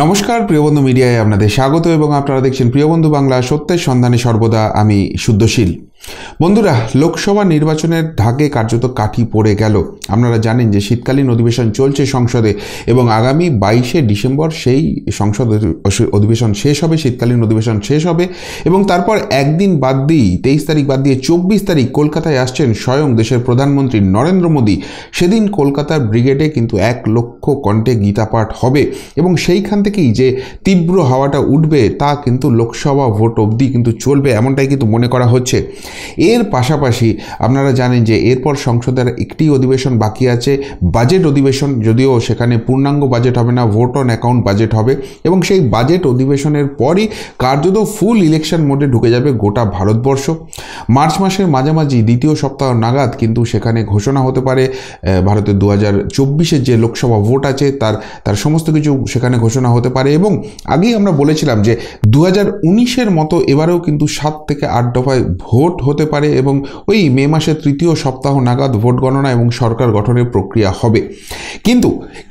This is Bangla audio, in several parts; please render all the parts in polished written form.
নমস্কার প্রিয় বন্ধু মিডিয়ায় আপনাদের স্বাগত এবং আপনারা দেখছেন প্রিয় বন্ধু বাংলা সত্যের সন্ধানে সর্বদা আমি শুদ্ধশীল। বন্ধুরা, লোকসভা নির্বাচনের ঢাকে কার্যত কাঠি পড়ে গেল। আপনারা জানেন যে শীতকালীন অধিবেশন চলছে সংসদে এবং আগামী 22শে ডিসেম্বর সেই সংসদ অধিবেশন শেষ হবে, শীতকালীন অধিবেশন শেষ হবে এবং তারপর একদিন বাদ দিয়ে 23 তারিখ বাদ দিয়ে 24 তারিখ কলকাতায় আসছেন স্বয়ং দেশের প্রধানমন্ত্রী নরেন্দ্র মোদী। সেদিন কলকাতার ব্রিগেডে কিন্তু 1 লক্ষ কণ্ঠে গীতাপাঠ হবে এবং সেইখান থেকেই যে তীব্র হাওয়াটা উঠবে তা কিন্তু লোকসভা ভোট অবধি কিন্তু চলবে, এমনটাই কিন্তু মনে করা হচ্ছে। এর পাশাপাশি আপনারা জানেন যে এরপর সংসদের একটি অধিবেশন বাকি আছে, বাজেট অধিবেশন, যদিও সেখানে পূর্ণাঙ্গ বাজেট হবে না, ভোট অন অ্যাকাউন্ট বাজেট হবে এবং সেই বাজেট অধিবেশনের পরই কার্যত ফুল ইলেকশন মোডে ঢুকে যাবে গোটা ভারতবর্ষ। মার্চ মাসের মাঝামাঝি দ্বিতীয় সপ্তাহ নাগাদ কিন্তু সেখানে ঘোষণা হতে পারে ভারতের 2024-এর যে লোকসভা ভোট আছে তার সমস্ত কিছু সেখানে ঘোষণা হতে পারে। এবং আগেই আমরা বলেছিলাম যে 2019-এর মতো এবারেও কিন্তু 7 থেকে 8 দফায় ভোট হতে পারে এবং ওই মে মাসের তৃতীয় সপ্তাহ নাগাদ ভোট গণনা এবং সরকার গঠনের প্রক্রিয়া হবে।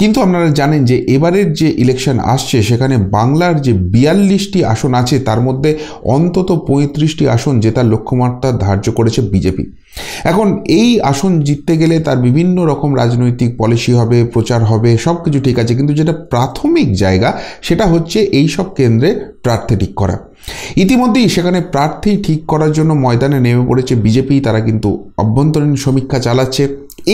কিন্তু আপনারা জানেন যে এবারের যে ইলেকশন আসছে সেখানে বাংলার যে 42টি আসন আছে তার মধ্যে অন্তত 35টি আসন জেতার লক্ষ্যমাত্রা ধার্য করেছে বিজেপি। এখন এই আসন জিততে গেলে তার বিভিন্ন রকম রাজনৈতিক পলিসি হবে, প্রচার হবে, সব কিছু ঠিক আছে, কিন্তু যেটা প্রাথমিক জায়গা সেটা হচ্ছে এই সব কেন্দ্রে প্রার্থী ঠিক করা। ইতিমধ্যেই সেখানে প্রার্থী ঠিক করার জন্য ময়দানে নেমে পড়েছে বিজেপি। তারা কিন্তু অভ্যন্তরীণ সমীক্ষা চালাচ্ছে।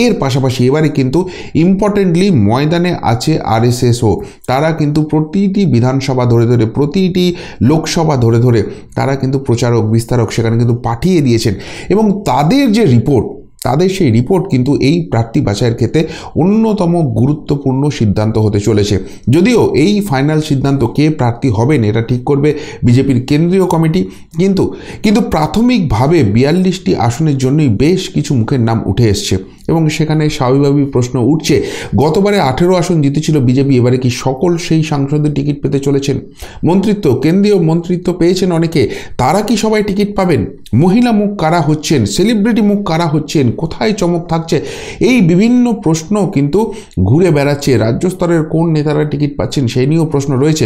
এর পাশাপাশি এবারে কিন্তু ইম্পর্টেন্টলি ময়দানে আছে আরএসএসও। তারা কিন্তু প্রতিটি বিধানসভা ধরে ধরে, প্রতিটি লোকসভা ধরে ধরে তারা কিন্তু প্রচারক বিস্তারক সেখানে কিন্তু পাঠিয়ে দিয়েছেন এবং তাদের যে রিপোর্ট, তাদের সেই রিপোর্ট কিন্তু এই প্রার্থী বাছাইয়ের ক্ষেত্রে অন্যতম গুরুত্বপূর্ণ সিদ্ধান্ত হতে চলেছে। যদিও এই ফাইনাল সিদ্ধান্ত কে প্রার্থী হবেন এটা ঠিক করবে বিজেপির কেন্দ্রীয় কমিটি, কিন্তু প্রাথমিকভাবে 42টি আসনের জন্যই বেশ কিছু মুখের নাম উঠে এসছে এবং সেখানে স্বাভাবিকভাবেই প্রশ্ন উঠছে, গতবারে 18 আসন জিতেছিল বিজেপি, এবারে কি সকল সেই সাংসদের টিকিট পেতে চলেছেন? মন্ত্রিত্ব, কেন্দ্রীয় মন্ত্রিত্ব পেয়েছেন অনেকে, তারা কি সবাই টিকিট পাবেন? মহিলা মুখ কারা হচ্ছেন? সেলিব্রিটি মুখ কারা হচ্ছেন? কোথায় চমক থাকছে? এই বিভিন্ন প্রশ্ন কিন্তু ঘুরে বেড়াচ্ছে। রাজ্য স্তরের কোন নেতারা টিকিট পাচ্ছেন সেই নিয়েও প্রশ্ন রয়েছে।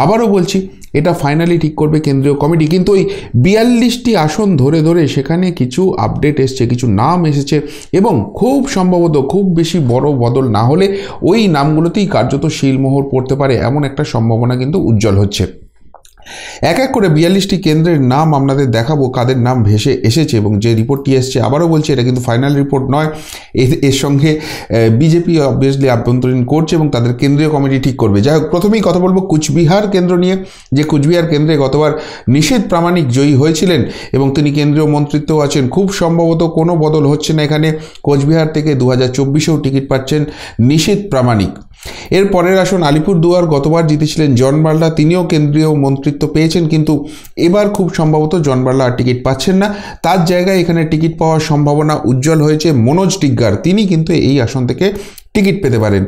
আবারও বলছি, এটা ফাইনালি ঠিক করবে কেন্দ্রীয় কমিটি, কিন্তু ওই 42টি আসন ধরে ধরে সেখানে কিছু আপডেট এসছে, কিছু নাম এসেছে এবং খুব সম্ভবত খুব বেশি বড় বদল না হলে ওই নামগুলোতেই কার্যত শিলমোহর পড়তে পারে, এমন একটা সম্ভাবনা কিন্তু উজ্জ্বল হচ্ছে। এক এক করে 42টি কেন্দ্রের নাম আপনাদের দেখাবো, কাদের নাম ভেসে এসেছে এবং যে রিপোর্টটি এসছে। আবারও বলছি, এটা কিন্তু ফাইনাল রিপোর্ট নয়, এর সঙ্গে বিজেপি অবভিয়াসলি আভ্যন্তরীণ করছে এবং তাদের কেন্দ্রীয় কমিটি ঠিক করবে। যাই হোক, প্রথমেই কথা বলবো কুচবিহার কেন্দ্র নিয়ে। যে কুচবিহার কেন্দ্রে গতবার নিশীথ প্রামাণিক জয়ী হয়েছিলেন এবং তিনি কেন্দ্রীয় মন্ত্রিত্বও আছেন। খুব সম্ভবত কোনো বদল হচ্ছে না এখানে। কোচবিহার থেকে 2024-এও টিকিট পাচ্ছেন নিশীথ প্রামাণিক। এর পরের আসন আলিপুরদুয়ার, গতবার জিতেছিলেন জন বার্লা, তিনিও কেন্দ্রীয় মন্ত্রিত্ব পেয়েছেন, কিন্তু এবার খুব সম্ভবত জন বার্লা আর টিকিট পাচ্ছেন না। তার জায়গায় এখানে টিকিট পাওয়ার সম্ভাবনা উজ্জ্বল হয়েছে মনোজ টিগ্গার, তিনি কিন্তু এই আসন থেকে টিকিট পেতে পারেন।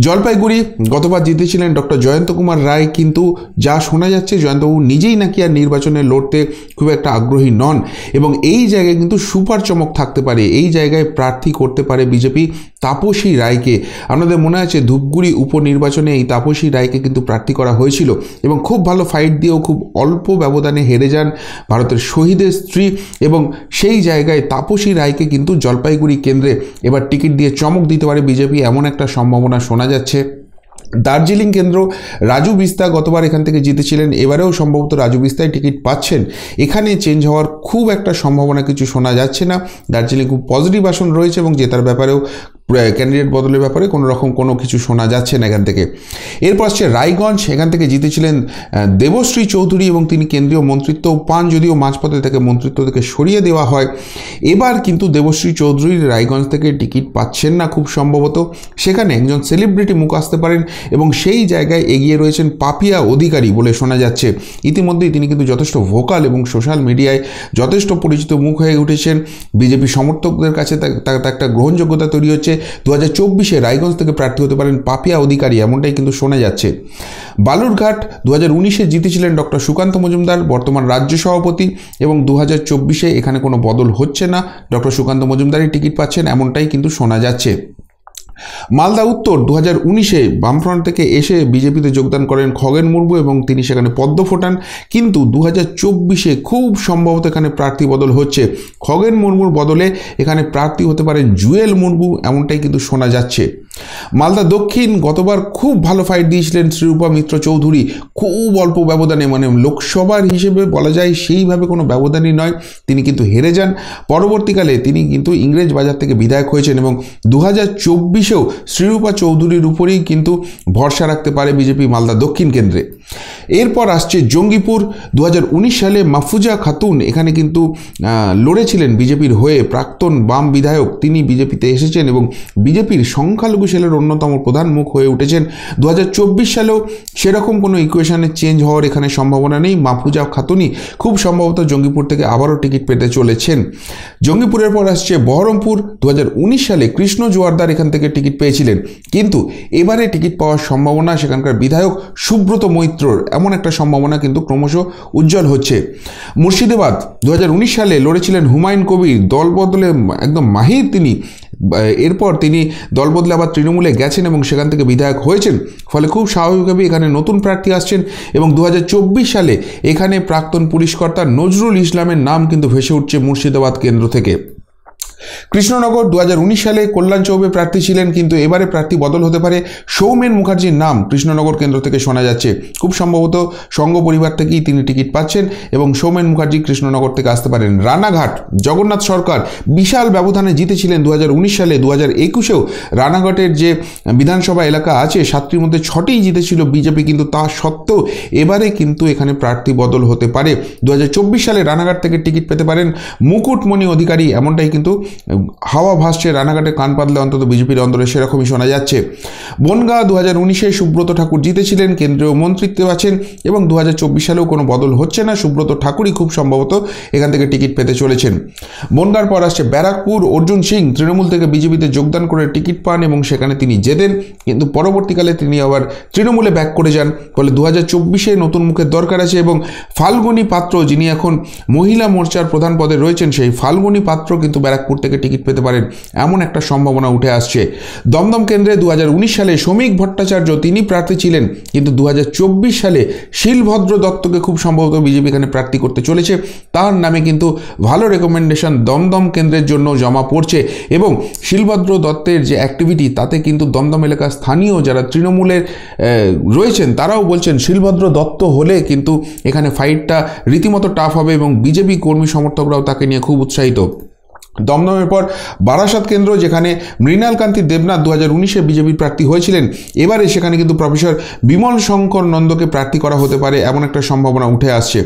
জলপাইগুড়ি, গতবার জিতেছিলেন ডক্টর জয়ন্ত কুমার রায়, কিন্তু যা শোনা যাচ্ছে জয়ন্তবাবু নিজেই নাকি আর নির্বাচনে লড়তে খুব একটা আগ্রহী নন এবং এই জায়গায় কিন্তু সুপার চমক থাকতে পারে। এই জায়গায় প্রার্থী করতে পারে বিজেপি তাপসী রায়কে। আপনাদের মনে আছে ধূপগুড়ি উপনির্বাচনে এই তাপসী রায়কে কিন্তু প্রার্থী করা হয়েছিল এবং খুব ভালো ফাইট দিয়েও খুব অল্প ব্যবধানে হেরে যান ভারতের শহীদের স্ত্রী এবং সেই জায়গায় তাপসী রায়কে কিন্তু জলপাইগুড়ি কেন্দ্রে এবার টিকিট দিয়ে চমক দিতে পারে বিজেপি, এমন একটা সম্ভাবনা শোনা যাচ্ছে। দার্জিলিং কেন্দ্র, রাজু বিস্তা গতবার এখান থেকে জিতেছিলেন, এবারেও সম্ভবত রাজু বিস্তায় টিকিট পাচ্ছেন। এখানে চেঞ্জ হওয়ার খুব একটা সম্ভাবনা কিছু শোনা যাচ্ছে না। দার্জিলিং খুব পজিটিভ আসন রয়েছে এবং জেতার ব্যাপারেও ক্যান্ডিডেট বদলের ব্যাপারে কোনো কিছু শোনা যাচ্ছে না এখান থেকে। এরপর আসছে রায়গঞ্জ, এখান থেকে জিতেছিলেন দেবশ্রী চৌধুরী এবং তিনি কেন্দ্রীয় মন্ত্রিত্বও পান, যদিও মাঝপথে থেকে মন্ত্রিত্ব থেকে সরিয়ে দেওয়া হয়। এবার কিন্তু দেবশ্রী চৌধুরী রায়গঞ্জ থেকে টিকিট পাচ্ছেন না খুব সম্ভবত। সেখানে একজন সেলিব্রিটি মুখ আসতে পারেন এবং সেই জায়গায় এগিয়ে রয়েছেন পাপিয়া অধিকারী বলে শোনা যাচ্ছে। ইতিমধ্যেই তিনি কিন্তু যথেষ্ট ভোকাল এবং সোশ্যাল মিডিয়ায় যথেষ্ট পরিচিত মুখ হয়ে উঠেছেন। বিজেপি সমর্থকদের কাছে তার একটা গ্রহণযোগ্যতা তৈরি হচ্ছে। 2024-এ রায়গঞ্জ থেকে প্রার্থী হতে পারেন পাপিয়া অধিকারী, এমনটাই কিন্তু শোনা যাচ্ছে। বালুরঘাট 2019-এ জিতেছিলেন ডক্টর সুকান্ত মজুমদার, বর্তমান রাজ্য সভাপতি, এবং 2024-এ এখানে কোনো বদল হচ্ছে না, ডক্টর সুকান্ত মজুমদারই টিকিট পাচ্ছেন, এমনটাই কিন্তু শোনা যাচ্ছে। মালদা উত্তর 2019-এ বামফ্রন্ট থেকে এসে বিজেপিতে যোগদান করেন খগেন মুর্মু এবং তিনি সেখানে পদ্ম ফোটান, কিন্তু 2024-এ খুব সম্ভবত এখানে প্রার্থী বদল হচ্ছে। খগেন মুর্মুর বদলে এখানে প্রার্থী হতে পারেন জুয়েল মুর্মু, এমনটাই কিন্তু শোনা যাচ্ছে। মালদা দক্ষিণ গতবার খুব ভালো ফাইট দিয়েছিলেন শ্রীরূপা মিত্র চৌধুরী, খুব অল্প ব্যবধানে, মানে লোকসভার হিসেবে বলা যায় সেইভাবে কোনো ব্যবধানই নয়, তিনি কিন্তু হেরে যান। পরবর্তীকালে তিনি কিন্তু ইংরেজ বাজার থেকে বিধায়ক হয়েছেন এবং 2024-এও শ্রীরূপা চৌধুরীর উপরেই কিন্তু ভরসা রাখতে পারে বিজেপি মালদা দক্ষিণ কেন্দ্রে। এরপর আসছে জঙ্গিপুর। 2019 সালে মাহফুজা খাতুন এখানে কিন্তু লড়েছিলেন বিজেপির হয়ে, প্রাক্তন বাম বিধায়ক, তিনি বিজেপিতে এসেছেন এবং বিজেপির সংখ্যালঘু সেলের অন্যতম প্রধান মুখ হয়ে উঠেছেন। 2024 সালেও সেরকম কোনো ইকুয়েশনে চেঞ্জ হওয়ার এখানে সম্ভাবনা নেই। মাহফুজা খাতুনই খুব সম্ভবত জঙ্গিপুর থেকে আবারও টিকিট পেতে চলেছেন। জঙ্গিপুরের পর আসছে বহরমপুর। 2019 সালে কৃষ্ণ জোয়ারদার এখান থেকে টিকিট পেয়েছিলেন, কিন্তু এবারে টিকিট পাওয়ার সম্ভাবনা সেখানকার বিধায়ক সুব্রত মৈত্রর, এমন একটা সম্ভাবনা কিন্তু ক্রমশ উজ্জ্বল হচ্ছে। মুর্শিদাবাদ 2019 সালে লড়েছিলেন হুমায়ুন কবির, দল বদলে একদম মাহির তিনি, এরপর তিনি দল বদলে আবার তৃণমূলে গেছেন এবং সেখান থেকে বিধায়ক হয়েছেন, ফলে খুব স্বাভাবিকভাবেই এখানে নতুন প্রার্থী আসছেন এবং 2024 সালে এখানে প্রাক্তন পুলিশকর্তা নজরুল ইসলামের নাম কিন্তু ভেসে উঠছে মুর্শিদাবাদ কেন্দ্র থেকে। কৃষ্ণনগর 2019 সালে কল্যাণ চৌবে প্রার্থী ছিলেন, কিন্তু এবারে প্রার্থী বদল হতে পারে। সৌমেন মুখার্জির নাম কৃষ্ণনগর কেন্দ্র থেকে শোনা যাচ্ছে, খুব সম্ভবত সংঘ পরিবার থেকেই তিনি টিকিট পাচ্ছেন এবং সৌমেন মুখার্জি কৃষ্ণনগর থেকে আসতে পারেন। রানাঘাট জগন্নাথ সরকার বিশাল ব্যবধানে জিতেছিলেন 2019 সালে। 2021-এও রানাঘাটের যে বিধানসভা এলাকা আছে 7টির মধ্যে 6টিই জিতেছিল বিজেপি, কিন্তু তা সত্ত্বেও এবারে কিন্তু এখানে প্রার্থী বদল হতে পারে। 2024 সালে রানাঘাট থেকে টিকিট পেতে পারেন মুকুটমণি অধিকারী, এমনটাই কিন্তু হাওয়া ভাসছে। রানাঘাটে কান পাতলে অন্তত বিজেপির অন্দরে সেরকমই শোনা যাচ্ছে। বনগাঁ 2019-এ সুব্রত ঠাকুর জিতেছিলেন, কেন্দ্রীয় মন্ত্রিত্বে আছেন এবং 2024 সালেও কোনো বদল হচ্ছে না, সুব্রত ঠাকুরই খুব সম্ভবত এখান থেকে টিকিট পেতে চলেছেন। বনগাঁর পর আসছে ব্যারাকপুর। অর্জুন সিং তৃণমূল থেকে বিজেপিতে যোগদান করে টিকিট পান এবং সেখানে তিনি জেতেন, কিন্তু পরবর্তীকালে তিনি আবার তৃণমূলে ব্যাক করে যান, ফলে 2024-এ নতুন মুখের দরকার আছে এবং ফাল্গুনী পাত্র, যিনি এখন মহিলা মোর্চার প্রধান পদে রয়েছেন, সেই ফাল্গুনী পাত্র কিন্তু ব্যারাকপুর থেকে টিকিট পেতে পারেন, এমন একটা সম্ভাবনা উঠে আসছে। দমদম কেন্দ্রে 2019 সালে শ্রমিক ভট্টাচার্য তিনি প্রার্থী ছিলেন, কিন্তু 2024 সালে শিলভদ্র দত্তকে খুব সম্ভবত বিজেপি এখানে প্রার্থী করতে চলেছে। তার নামে কিন্তু ভালো রেকমেন্ডেশন দমদম কেন্দ্রের জন্য জমা পড়ছে এবং শিলভদ্র দত্তের যে অ্যাক্টিভিটি, তাতে কিন্তু দমদম এলাকার স্থানীয় যারা তৃণমূলের রয়েছেন তারাও বলছেন শিলভদ্র দত্ত হলে কিন্তু এখানে ফাইটটা রীতিমতো টাফ হবে এবং বিজেপি কর্মী সমর্থকরাও তাকে নিয়ে খুব উৎসাহিত। দমদমের পর বারাসাত কেন্দ্র, যেখানে মৃণাল কান্তি দেবনাথ 2019-এ বিজেপির প্রার্থী হয়েছিলেন, এবারে সেখানে কিন্তু প্রফেসর বিমল শঙ্কর নন্দকে প্রার্থী করা হতে পারে, এমন একটা সম্ভাবনা উঠে আসছে।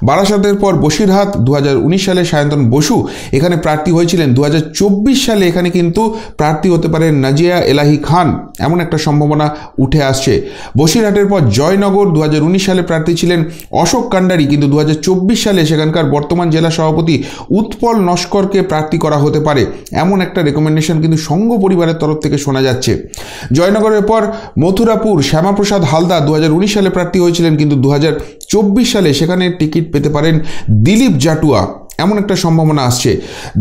বারাসাতের পর বসিরহাট 2019 সালে সায়ন্তন বসু এখানে প্রার্থী হয়েছিলেন, 2024 সালে এখানে কিন্তু প্রার্থী হতে পারেন নাজিয়া এলাহি খান, এমন একটা সম্ভাবনা উঠে আসছে। বসিরহাটের পর জয়নগর 2019 সালে প্রার্থী ছিলেন অশোক কান্ডারি, কিন্তু 2024 সালে সেখানকার বর্তমান জেলা সভাপতি উৎপল নস্করকে প্রার্থী করা হতে পারে, এমন একটা রেকমেন্ডেশন কিন্তু সংঘ পরিবারের তরফ থেকে শোনা যাচ্ছে। জয়নগরের পর মথুরাপুর শ্যামাপ্রসাদ হালদার 2019 সালে প্রার্থী হয়েছিলেন, কিন্তু 2024 সালে সেখানে টিকিট পেতে পারেন দিলীপ জাটুয়া, এমন একটা সম্ভাবনা আসছে।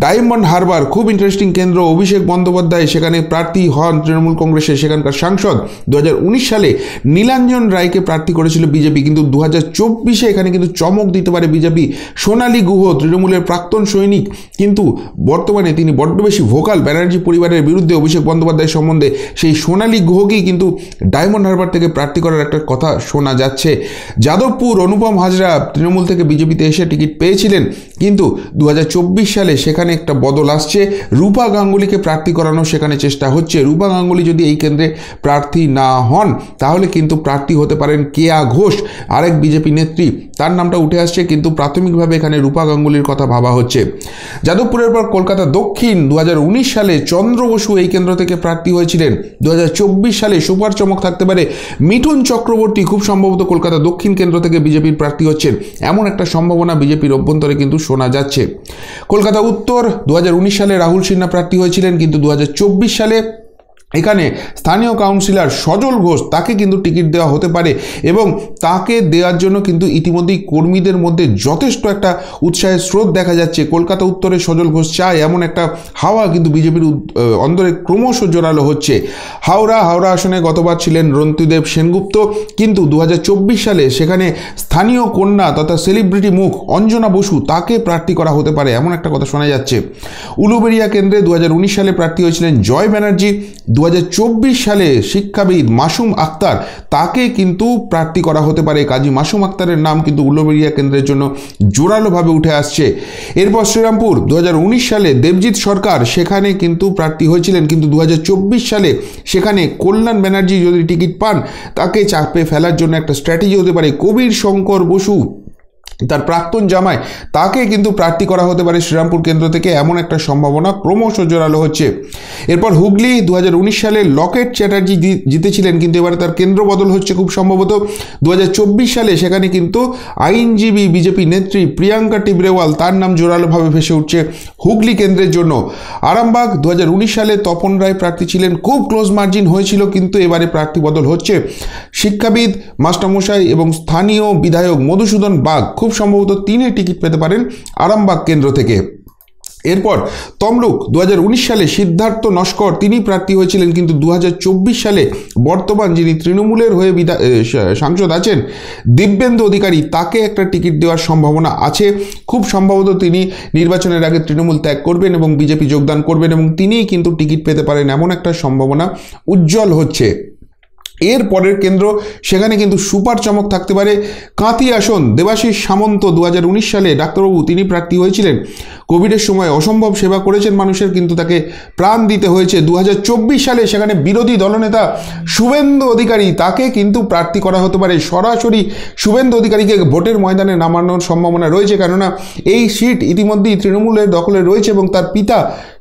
ডায়মন্ড হারবার খুব ইন্টারেস্টিং কেন্দ্র, অভিষেক বন্দ্যোপাধ্যায় সেখানে প্রার্থী হন তৃণমূল কংগ্রেসের, সেখানকার সাংসদ। 2019 সালে নীলাঞ্জন রায়কে প্রার্থী করেছিল বিজেপি, কিন্তু 2024-এ এখানে কিন্তু চমক দিতে পারে বিজেপি। সোনালী গুহ তৃণমূলের প্রাক্তন সৈনিক, কিন্তু বর্তমানে তিনি বড্ড বেশি ভোকাল ব্যানার্জি পরিবারের বিরুদ্ধে অভিষেক বন্দ্যোপাধ্যায় সম্বন্ধে, সেই সোনালী গুহকেই কিন্তু ডায়মন্ড হারবার থেকে প্রার্থী করার একটা কথা শোনা যাচ্ছে। যাদবপুর অনুপম হাজরা তৃণমূল থেকে বিজেপিতে এসে টিকিট পেয়েছিলেন, কিন্তু 2024 সালে সেখানে একটা বদল আসছে, রূপা গাঙ্গুলিকে প্রার্থী করানো সেখানে চেষ্টা হচ্ছে। রূপা গাঙ্গুলি যদি এই কেন্দ্রে প্রার্থী না হন তাহলে কিন্তু প্রার্থী হতে পারেন কেয়া ঘোষ, আরেক বিজেপি নেত্রী, তার নামটা উঠে আসছে, কিন্তু প্রাথমিকভাবে এখানে রূপা গাঙ্গুলির কথা ভাবা হচ্ছে। যাদবপুরের পর কলকাতা দক্ষিণ 2019 সালে চন্দ্র বসু এই কেন্দ্র থেকে প্রার্থী হয়েছিলেন। 2024 সালে সুপার চমক থাকতে পারে, মিঠুন চক্রবর্তী খুব সম্ভবত কলকাতা দক্ষিণ কেন্দ্র থেকে বিজেপির প্রার্থী হচ্ছেন, এমন একটা সম্ভাবনা বিজেপির অভ্যন্তরে কিন্তু শোনা যাচ্ছে। কলকাতা উত্তর 2019 সালে রাহুল সিনহা প্রার্থী হয়েছিলেন, কিন্তু 2024 সালে এখানে স্থানীয় কাউন্সিলর সজল ঘোষ তাকে কিন্তু টিকিট দেওয়া হতে পারে এবং তাকে দেওয়ার জন্য কিন্তু ইতিমধ্যেই কর্মীদের মধ্যে যথেষ্ট একটা উৎসাহের স্রোত দেখা যাচ্ছে। কলকাতা উত্তরে সজল ঘোষ চায় এমন একটা হাওয়া কিন্তু বিজেপির অন্দরে ক্রমশ জোরালো হচ্ছে। হাওড়া আসনে গতবার ছিলেন রন্তুদেব সেনগুপ্ত, কিন্তু 2024 সালে সেখানে স্থানীয় কন্যা তথা সেলিব্রিটি মুখ অঞ্জনা বসু তাকে প্রার্থী করা হতে পারে এমন একটা কথা শোনা যাচ্ছে। উলুবেড়িয়া কেন্দ্রে 2019 সালে প্রার্থী হয়েছিলেন জয় ব্যানার্জি। 2024 সালে শিক্ষাবিদ মাসুম আক্তার তাকে কিন্তু প্রার্থী করা হতে পারে। কাজী মাসুম আক্তারের নাম কিন্তু উলুবেড়িয়া কেন্দ্রের জন্য জোরালোভাবে উঠে আসছে। এরপর শ্রীরামপুর 2019 সালে দেবজিৎ সরকার সেখানে কিন্তু প্রার্থী হয়েছিলেন, কিন্তু 2024 সালে সেখানে কল্যাণ ব্যানার্জি যদি টিকিট পান তাকে চাপে ফেলার জন্য একটা স্ট্র্যাটেজি হতে পারে। কবির শঙ্কর বসু তার প্রাক্তন জামাই তাকে কিন্তু প্রার্থী করা হতে পারে শ্রীরামপুর কেন্দ্র থেকে, এমন একটা সম্ভাবনা ক্রমশ জোরালো হচ্ছে। এরপর হুগলি 2019 সালে লকেট চ্যাটার্জি জিতেছিলেন, কিন্তু এবারে তার কেন্দ্র বদল হচ্ছে খুব সম্ভবত। 2024 সালে সেখানে কিন্তু আইনজীবী বিজেপি নেত্রী প্রিয়াঙ্কা টিবরেওয়াল তার নাম জোরালোভাবে ভেসে উঠছে হুগলি কেন্দ্রের জন্য। আরামবাগ 2019 সালে তপন রায় প্রার্থী ছিলেন, খুব ক্লোজ মার্জিন হয়েছিল, কিন্তু এবারে প্রার্থী বদল হচ্ছে। শিক্ষাবিদ মাস্টারমশাই এবং স্থানীয় বিধায়ক মধুসূদন বাগ খুব সম্ভবত তিনি টিকিট পেতে পারেন আরামবাগ কেন্দ্র থেকে। এরপর তমলুক 2019 সালে সিদ্ধার্থ নস্কর তিনি প্রার্থী হয়েছিলেন, কিন্তু 2024 সালে বর্তমান যিনি তৃণমূলের হয়ে সাংসদ আছেন দিব্যেন্দু অধিকারী তাকে একটা টিকিট দেওয়ার সম্ভাবনা আছে। খুব সম্ভবত তিনি নির্বাচনের আগে তৃণমূল ত্যাগ করবেন এবং বিজেপি যোগদান করবেন এবং তিনিই কিন্তু টিকিট পেতে পারেন এমন একটা সম্ভাবনা উজ্জ্বল হচ্ছে। এর পরের কেন্দ্র সেখানে কিন্তু সুপার চমক থাকতে পারে। কাঁথি আসন দেবাশিস সামন্ত 2019 সালে ডাক্তারবাবু তিনি প্রার্থী হয়েছিলেন, কোভিডের সময় অসম্ভব সেবা করেছেন মানুষের, কিন্তু তাকে প্রাণ দিতে হয়েছে। 2024 সালে সেখানে বিরোধী দলনেতা শুভেন্দু অধিকারী তাকে কিন্তু প্রার্থী করা হতে পারে। সরাসরি শুভেন্দু অধিকারীকে ভোটের ময়দানে নামানোর সম্ভাবনা রয়েছে, কেননা এই সিট ইতিমধ্যেই তৃণমূলের দখলে রয়েছে এবং তার পিতা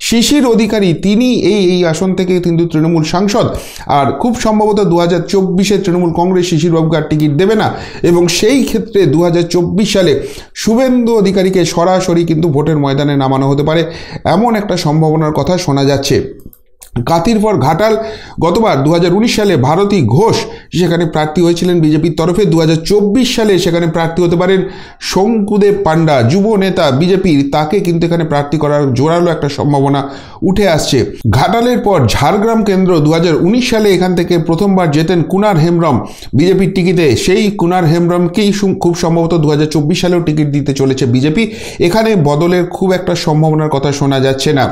শিশির অধিকারী তিনি এই আসন থেকে কিন্তু তৃণমূল সাংসদ। আর খুব সম্ভবত 2024 তৃণমূল কংগ্রেস শিশিরবাবুকে আর টিকিট দেবে না এবং সেই ক্ষেত্রে 2024 সালে শুভেন্দু অধিকারীকে সরাসরি কিন্তু ভোটের ময়দানে নামানো হতে পারে এমন একটা সম্ভাবনার কথা শোনা যাচ্ছে। কাঁথির পর ঘাটাল গতবার 2019 সালে ভারতী ঘোষ সেখানে প্রার্থী হয়েছিলেন বিজেপির তরফে। 2024 সালে সেখানে প্রার্থী হতে পারেন শঙ্কুদেব পান্ডা যুব নেতা বিজেপির, তাকে কিন্তু এখানে প্রার্থী করার জোরালো একটা সম্ভাবনা উঠে আসছে। ঘাটালের পর ঝাড়গ্রাম কেন্দ্র 2019 সালে এখান থেকে প্রথমবার জেতেন কুনার হেমব্রম বিজেপির টিকিটে। সেই কুনার হেমব্রমকেই খুব সম্ভবত 2024 সালেও টিকিট দিতে চলেছে বিজেপি। এখানে বদলের খুব একটা সম্ভাবনার কথা শোনা যাচ্ছে না।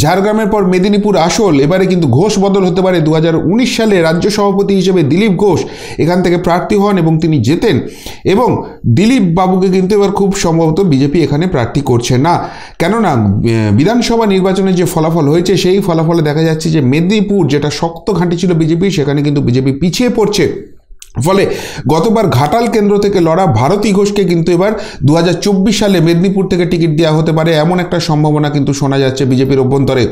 ঝাড়গ্রামের পর মেদিনীপুর আসল এবারে কিন্তু ঘোষ বদল হতে পারে। 2019 সালে রাজ্য সভাপতি হিসেবে দিলীপ ঘোষ এখান থেকে প্রার্থী হন এবং তিনি জেতেন, এবং দিলীপ বাবুকে কিন্তু এবার খুব সম্ভবত বিজেপি এখানে প্রার্থী করছে না, কেননা বিধানসভা নির্বাচনের যে ফলাফল হয়েছে সেই ফলাফলে দেখা যাচ্ছে যে মেদিনীপুর যেটা শক্ত ঘাঁটি ছিল বিজেপি সেখানে কিন্তু বিজেপি পিছিয়ে পড়ছে। ফলে গতবার ঘাটাল কেন্দ্র থেকে লড়া ভারতী ঘোষকে কিন্তু এবার 2024 সালে মেদিনীপুর থেকে টিকিট দেওয়া হতে পারে এমন একটা সম্ভাবনা কিন্তু শোনা যাচ্ছে বিজেপির অভ্যন্তরে।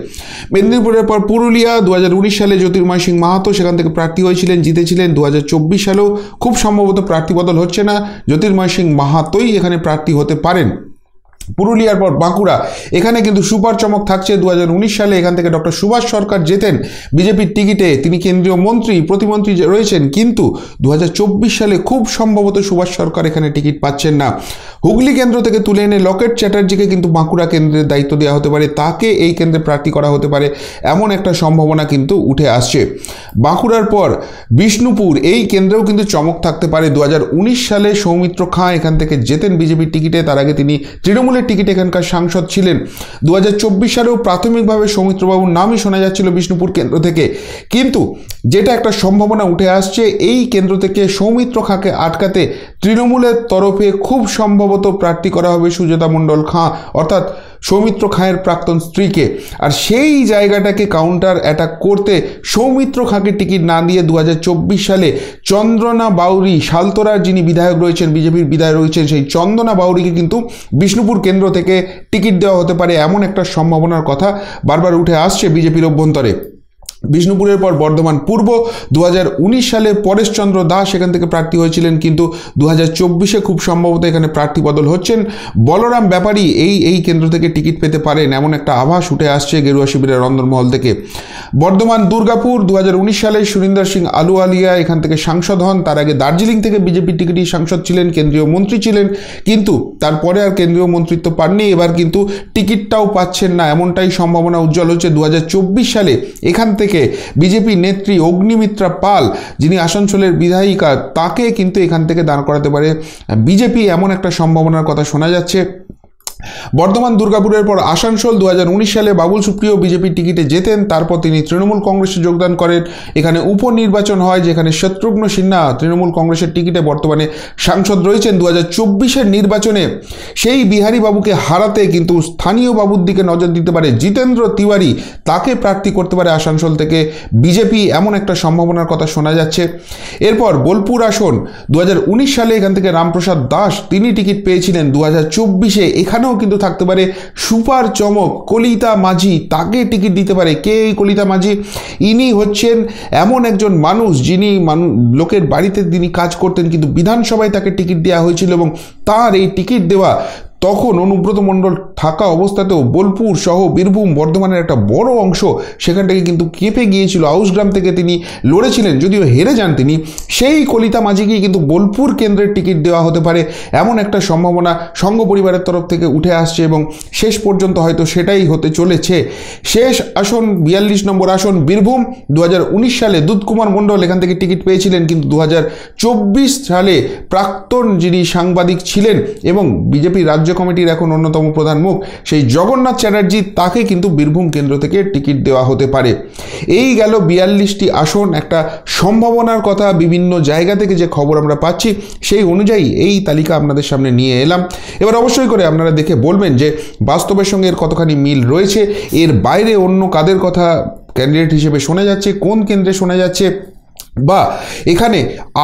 মেদিনীপুরের পর পুরুলিয়া 2019 সালে জ্যোতির্ময় সিং মাহাতো সেখান থেকে প্রার্থী হয়েছিলেন, জিতেছিলেন। 2024 সালেও খুব সম্ভবত প্রার্থী বদল হচ্ছে না, জ্যোতির্ময় সিং মাহাতোই এখানে প্রার্থী হতে পারেন। পুরুলিয়ার পর বাঁকুড়া এখানে কিন্তু সুপার চমক থাকছে। 2019 সালে এখান থেকে ডক্টর সুভাষ সরকার জেতেন বিজেপির টিকিটে, তিনি কেন্দ্রীয় মন্ত্রী প্রতিমন্ত্রী রয়েছেন, কিন্তু 2024 সালে খুব সম্ভবত সুভাষ সরকার এখানে টিকিট পাচ্ছেন না। হুগলি কেন্দ্র থেকে তুলে এনে লকেট চ্যাটার্জিকে কিন্তু বাঁকুড়া কেন্দ্রের দায়িত্ব দেওয়া হতে পারে, তাকে এই কেন্দ্রে প্রার্থী করা হতে পারে এমন একটা সম্ভাবনা কিন্তু উঠে আসছে। বাঁকুড়ার পর বিষ্ণুপুর এই কেন্দ্রেও কিন্তু চমক থাকতে পারে। 2019 সালে সৌমিত্র খাঁ এখান থেকে জেতেন বিজেপির টিকিটে, তার আগে তিনি তৃণমূলের টিকিট এখানকার সাংসদ ছিলেন। 2024 সালেও প্রাথমিকভাবে সৌমিত্রবাবুর নামই শোনা যাচ্ছিল বিষ্ণুপুর কেন্দ্র থেকে, কিন্তু যেটা একটা সম্ভাবনা উঠে আসছে এই কেন্দ্র থেকে সৌমিত্র খাঁকে আটকাতে তৃণমূলের তরফে খুব সম্ভবত প্রার্থী করা হবে সুজাতা মণ্ডল খাঁ, অর্থাৎ সৌমিত্র খাঁয়ের প্রাক্তন স্ত্রীকে। আর সেই জায়গাটাকে কাউন্টার অ্যাটাক করতে সৌমিত্র খাঁকে টিকিট না দিয়ে 2024 সালে চন্দনা বাউরি শালতোরার যিনি বিধায়ক রয়েছেন বিজেপির বিধায়ক রয়েছেন সেই চন্দনা বাউরিকে কিন্তু বিষ্ণুপুর কেন্দ্র থেকে টিকিট দেওয়া হতে পারে এমন একটা সম্ভাবনার কথা বারবার উঠে আসছে বিজেপির অভ্যন্তরে। বিষ্ণুপুরের পর বর্ধমান পূর্ব 2019 সালে পরেশচন্দ্র দাস এখান থেকে প্রার্থী হয়েছিলেন, কিন্তু 2024-এ খুব সম্ভবত এখানে প্রার্থী বদল হচ্ছেন। বলরাম ব্যাপারী এই কেন্দ্র থেকে টিকিট পেতে পারেন এমন একটা আভাস উঠে আসছে গেরুয়া শিবিরের অন্দরমহল থেকে। বর্ধমান দুর্গাপুর 2019 সালে সুরিন্দর সিং আলুওয়ালিয়া এখান থেকে সাংসদ হন। তার আগে দার্জিলিং থেকে বিজেপি টিকিটই সাংসদ ছিলেন, কেন্দ্রীয় মন্ত্রী ছিলেন, কিন্তু তারপরে আর কেন্দ্রীয় মন্ত্রিত্ব পাননি। এবার কিন্তু টিকিটটাও পাচ্ছেন না, এমনটাই সম্ভাবনা উজ্জ্বল হচ্ছে। 2024 সালে এখান থেকে বিজেপি নেত্রী অগ্নিমিত্রা পাল, যিনি আসানসোলের বিধায়িকা, তাকে কিন্তু এখান থেকে দাঁড় করাতে পারে বিজেপি, এমন একটা সম্ভাবনার কথা শোনা যাচ্ছে। বর্ধমান দুর্গাপুরের পর আসানসোল 2019 সালে বাবুল সুপ্রিয় বিজেপির টিকিটে জেতেন, তারপর তিনি তৃণমূল কংগ্রেসে যোগদান করেন। এখানে উপনির্বাচন হয়, যেখানে শত্রুঘ্ন সিনহা তৃণমূল কংগ্রেসের টিকিটে বর্তমানে সাংসদ রয়েছেন। 2024-এর নির্বাচনে সেই বিহারী বাবুকে হারাতে কিন্তু স্থানীয় বাবুর দিকে নজর দিতে পারে জিতেন্দ্র তিওয়ারি, তাকে প্রার্থী করতে পারে আসানসোল থেকে বিজেপি, এমন একটা সম্ভাবনার কথা শোনা যাচ্ছে। এরপর বোলপুর আসন 2019 সালে এখান থেকে রামপ্রসাদ দাস তিনি টিকিট পেয়েছিলেন। 2024-এ এখানেও কিন্তু থাকতে পারে সুপার চমক কলিতা মাঝি, তাকে টিকিট দিতে পারে। কে এই কলিতা মাঝি? ইনি হচ্ছেন এমন একজন মানুষ যিনি লোকের বাড়িতে তিনি কাজ করতেন, কিন্তু বিধানসভায় তাকে টিকিট দেওয়া হয়েছিল এবং তার এই টিকিট দেওয়া তখন অনুব্রত মণ্ডল থাকা অবস্থাতেও বোলপুর সহ বীরভূম বর্ধমানের একটা বড় অংশ সেখান থেকে কিন্তু কেঁপে গিয়েছিল। আউসগ্রাম থেকে তিনি লড়েছিলেন, যদিও হেরে যান তিনি। সেই কলিতা মাঝিকেই কিন্তু বোলপুর কেন্দ্রের টিকিট দেওয়া হতে পারে, এমন একটা সম্ভাবনা সংঘ পরিবারের তরফ থেকে উঠে আসছে এবং শেষ পর্যন্ত হয়তো সেটাই হতে চলেছে। শেষ আসন 42 নম্বর আসন বীরভূম 2019 সালে দুধকুমার মণ্ডল এখান থেকে টিকিট পেয়েছিলেন, কিন্তু 2024 সালে প্রাক্তন যিনি সাংবাদিক ছিলেন এবং বিজেপি রাজ্য কমিটির এখন অন্যতম প্রধান মুখ সেই জগন্নাথ চ্যাটার্জি, তাকে কিন্তু বীরভূম কেন্দ্র থেকে টিকিট দেওয়া হতে পারে। এই গেল 42টি আসন, একটা সম্ভাবনার কথা বিভিন্ন জায়গা থেকে যে খবর আমরা পাচ্ছি সেই অনুযায়ী এই তালিকা আপনাদের সামনে নিয়ে এলাম। এবার অবশ্যই করে আপনারা দেখে বলবেন যে বাস্তবের সঙ্গে এর কতখানি মিল রয়েছে, এর বাইরে অন্য কাদের কথা ক্যান্ডিডেট হিসেবে শোনা যাচ্ছে, কোন কেন্দ্রে শোনা যাচ্ছে, বা এখানে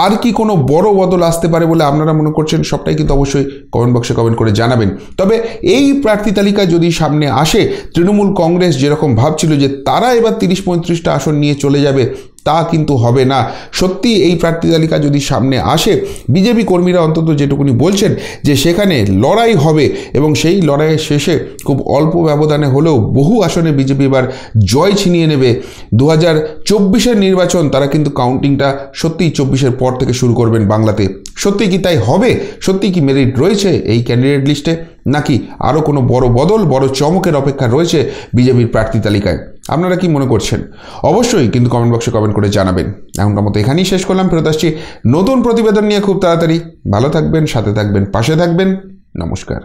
আর কি কোনো বড় বদল আসতে পারে বলে আপনারা মনে করছেন, সবটাই কিন্তু অবশ্যই কমেন্ট বক্সে কমেন্ট করে জানাবেন। তবে এই প্রার্থী তালিকা যদি সামনে আসে, তৃণমূল কংগ্রেস যেরকম ভাবছিল যে তারা এবার 30-35টা আসন নিয়ে চলে যাবে, তা কিন্তু হবে না। সত্যি এই প্রার্থী তালিকা যদি সামনে আসে, বিজেপি কর্মীরা অন্তত যেটুকুনি বলছেন যে সেখানে লড়াই হবে এবং সেই লড়াইয়ের শেষে খুব অল্প ব্যবধানে হলেও বহু আসনে বিজেপি এবার জয় ছিনিয়ে নেবে। 2024-এর নির্বাচন তারা কিন্তু কাউন্টিংটা সত্যিই 24-এর পর থেকে শুরু করবেন বাংলাতে। সত্যি কি তাই হবে? সত্যি কি মেরিট রয়েছে এই ক্যান্ডিডেট লিস্টে, নাকি আরও কোনো বড় বদল, বড় চমকের অপেক্ষা রয়েছে বিজেপির প্রার্থী তালিকায়? আপনারা কি মনে করছেন? অবশ্যই কিন্তু কমেন্ট বক্সে কমেন্ট করে জানাবেন। এখনকার মতো এখানেই শেষ করলাম, ফেরত আসছি নতুন প্রতিবেদন নিয়ে খুব তাড়াতাড়ি। ভালো থাকবেন, সাথে থাকবেন, পাশে থাকবেন। নমস্কার।